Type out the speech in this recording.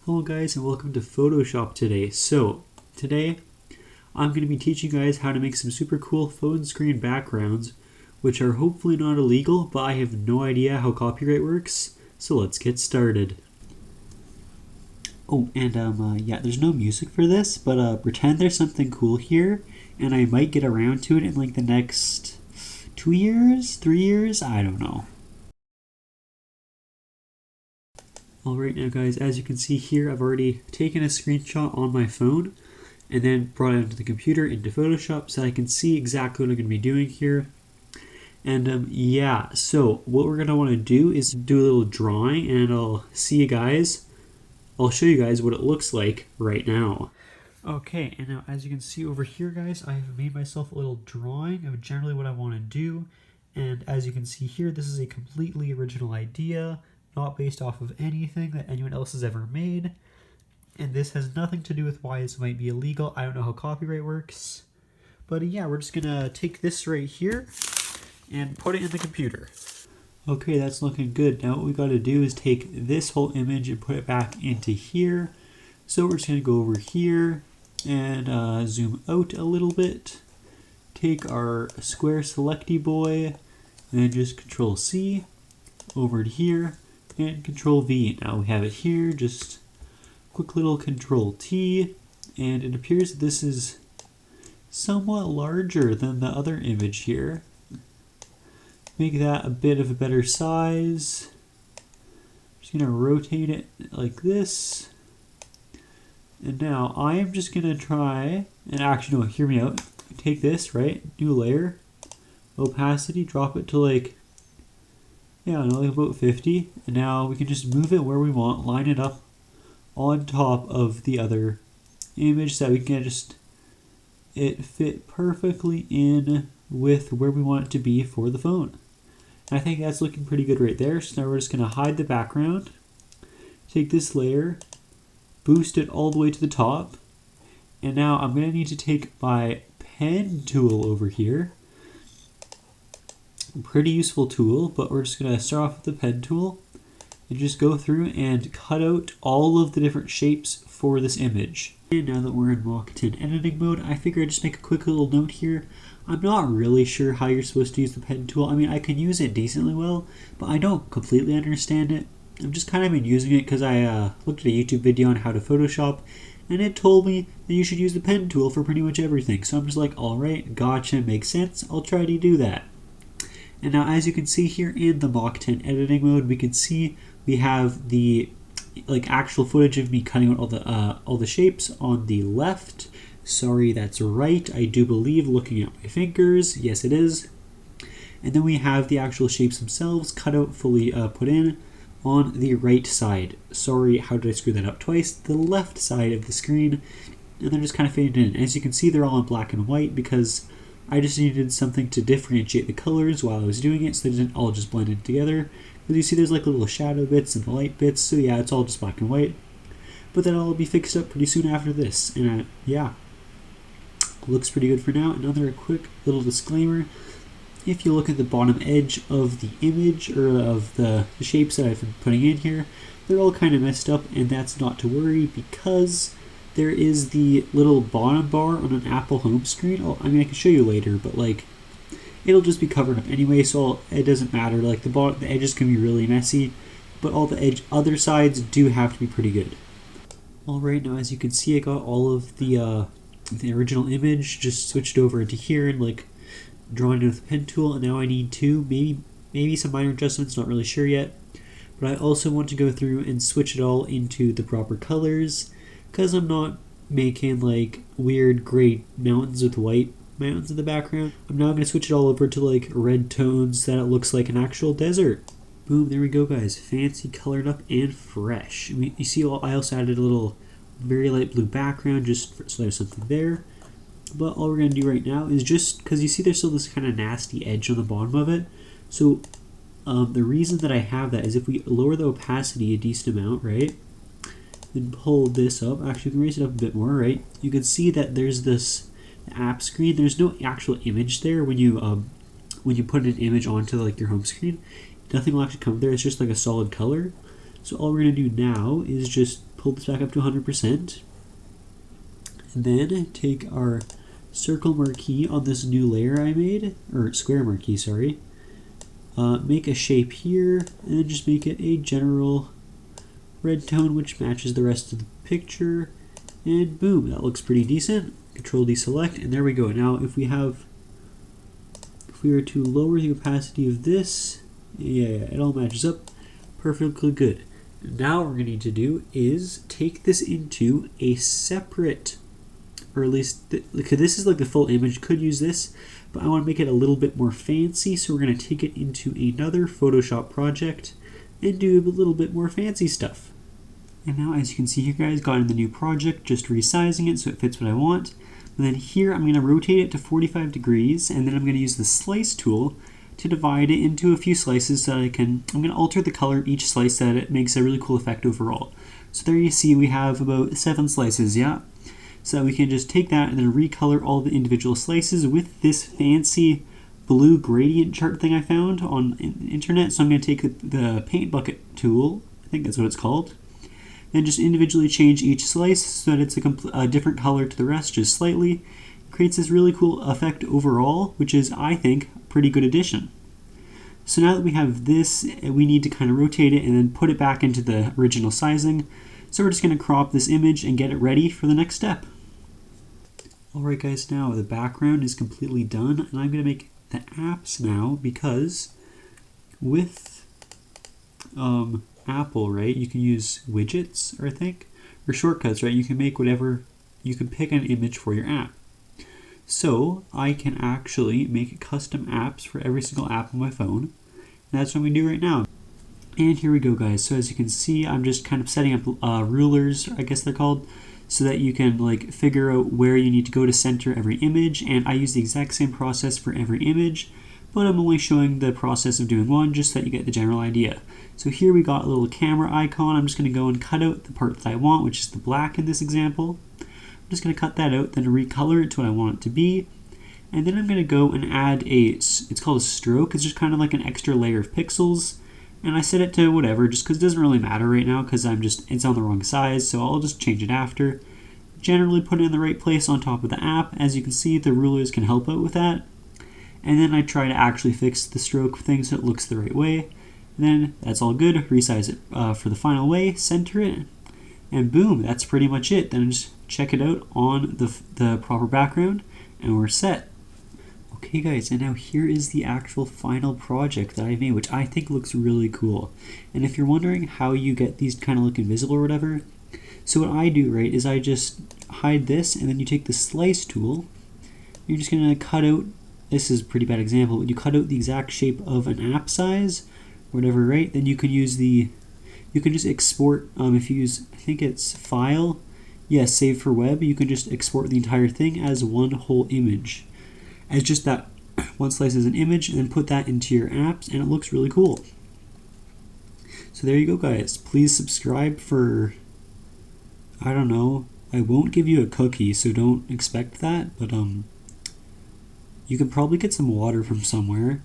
Hello guys and welcome to Photoshop today. So today I'm going to be teaching you guys how to make some super cool phone screen backgrounds which are hopefully not illegal, but I have no idea how copyright works, so let's get started. Oh, and yeah, there's no music for this, but pretend there's something cool here and I might get around to it in like the next 2 years, 3 years, I don't know. Alright now guys, as you can see here, I've already taken a screenshot on my phone and then brought it into the computer into Photoshop so I can see exactly what I'm going to be doing here. And yeah, so what we're going to want to do is do a little drawing and I'll show you guys what it looks like right now. Okay, and now as you can see over here guys, I have made myself a little drawing of generally what I want to do. And as you can see here, this is a completely original idea, not based off of anything that anyone else has ever made. And this has nothing to do with why this might be illegal. I don't know how copyright works. But yeah, we're just gonna take this right here and put it in the computer. Okay, that's looking good. Now what we gotta do is take this whole image and put it back into here. So we're just gonna go over here and zoom out a little bit. Take our square selecty boy and just Control C over to here and Control V. Now we have it here, just quick little Control T, and it appears that this is somewhat larger than the other image here. Make that a bit of a better size. Just gonna rotate it like this. And now I am just gonna try, and actually no, hear me out. Take this, right, new layer, opacity, drop it to like, yeah, no, like about 50. And now we can just move it where we want, line it up on top of the other image so that we can just it fit perfectly in with where we want it to be for the phone. And I think that's looking pretty good right there. So now we're just going to hide the background, take this layer, boost it all the way to the top, and now I'm going to need to take my pen tool over here. Pretty useful tool, but we're just going to start off with the pen tool and just go through and cut out all of the different shapes for this image. And now that we're in Mach 10 editing mode, I figure I'd just make a quick little note here. I'm not really sure how you're supposed to use the pen tool. I mean, I can use it decently well, but I don't completely understand it. I've just kind of been using it because I looked at a YouTube video on how to Photoshop, and it told me that you should use the pen tool for pretty much everything. So I'm just like, alright, gotcha, makes sense, I'll try to do that. And now as you can see here in the Mach 10 editing mode, we can see we have the actual footage of me cutting out all the shapes on the left. Sorry, that's right. I do believe looking at my fingers. Yes, it is. And then we have the actual shapes themselves cut out, fully put in on the right side. Sorry, how did I screw that up twice? The left side of the screen. And they're just kind of faded in. As you can see, they're all in black and white because I just needed something to differentiate the colors while I was doing it so they didn't all just blend in together. Because you see there's like little shadow bits and light bits, so yeah, it's all just black and white. But that'll all be fixed up pretty soon after this, and yeah, looks pretty good for now. Another quick little disclaimer, if you look at the bottom edge of the image, or of the shapes that I've been putting in here, they're all kind of messed up, and that's not to worry because there is the little bottom bar on an Apple home screen. Oh, I mean, I can show you later, but like, it'll just be covered up anyway, so it doesn't matter. Like the edges can be really messy, but all the other sides do have to be pretty good. Alright, now as you can see, I got all of the original image just switched over into here and like drawing it with the pen tool, and now I need to maybe some minor adjustments, not really sure yet. But I also want to go through and switch it all into the proper colors, because I'm not making like weird gray mountains with white mountains in the background. I'm now going to switch it all over to like red tones so that it looks like an actual desert. Boom, there we go guys, fancy, colored up, and fresh. You see I also added a little very light blue background just so there's something there. But all we're going to do right now is just, because you see there's still this kind of nasty edge on the bottom of it. So the reason that I have that is if we lower the opacity a decent amount, right, and pull this up, actually we can raise it up a bit more, right, you can see that there's this app screen. There's no actual image there when you put an image onto like your home screen. Nothing will actually come there. It's just like a solid color. So all we're going to do now is just pull this back up to 100%. And then take our circle marquee on this new layer I made, or square marquee, sorry. Make a shape here, and then just make it a general red tone which matches the rest of the picture. And boom, that looks pretty decent. Control deselect, and there we go. Now if we were to lower the opacity of this, yeah, it all matches up perfectly good. Now what we're going to need to do is take this into a separate, or at least, this is like the full image, could use this, but I want to make it a little bit more fancy, so we're going to take it into another Photoshop project and do a little bit more fancy stuff. And now, as you can see here, guys, got in the new project, just resizing it so it fits what I want. And then here, I'm going to rotate it to 45 degrees, and then I'm going to use the slice tool to divide it into a few slices so that I'm going to alter the color of each slice so that it makes a really cool effect overall. So there you see we have about 7 slices, yeah? So we can just take that and then recolor all the individual slices with this fancy blue gradient chart thing I found on the internet. So I'm going to take the paint bucket tool, I think that's what it's called, and just individually change each slice so that it's a different color to the rest, just slightly. It creates this really cool effect overall, which is, I think, a pretty good addition. So now that we have this, we need to kind of rotate it and then put it back into the original sizing. So we're just going to crop this image and get it ready for the next step. Alright guys, now the background is completely done, and I'm going to make the apps now, because with Apple, right, you can use widgets, or I think, or shortcuts, right? You can make whatever, you can pick an image for your app. So I can actually make custom apps for every single app on my phone, and that's what I'm going to do right now. And here we go, guys. So as you can see, I'm just kind of setting up rulers, I guess they're called, so that you can like figure out where you need to go to center every image. And I use the exact same process for every image, but I'm only showing the process of doing one just so that you get the general idea. So here we got a little camera icon. I'm just going to go and cut out the part that I want, which is the black in this example. I'm just going to cut that out, then recolor it to what I want it to be. And then I'm going to go and add it's called a stroke. It's just kind of like an extra layer of pixels. And I set it to whatever, just because it doesn't really matter right now, because it's on the wrong size, so I'll just change it after. Generally put it in the right place on top of the app. As you can see, the rulers can help out with that. And then I try to actually fix the stroke thing so it looks the right way. And then that's all good. Resize it for the final way, center it, and boom, that's pretty much it. Then just check it out on the proper background, and we're set. Okay guys, and now here is the actual final project that I made, which I think looks really cool. And if you're wondering how you get these kind of look invisible or whatever, so what I do, right, is I just hide this, and then you take the slice tool, you're just going to cut out, this is a pretty bad example, but you cut out the exact shape of an app size, whatever, right? Then you can use you can just export, if you use, I think it's file, yes, save for web, you can just export the entire thing as one whole image. As just that one slice as an image, and then put that into your apps, and it looks really cool. So there you go, guys. Please subscribe for, I don't know, I won't give you a cookie, so don't expect that, but you could probably get some water from somewhere.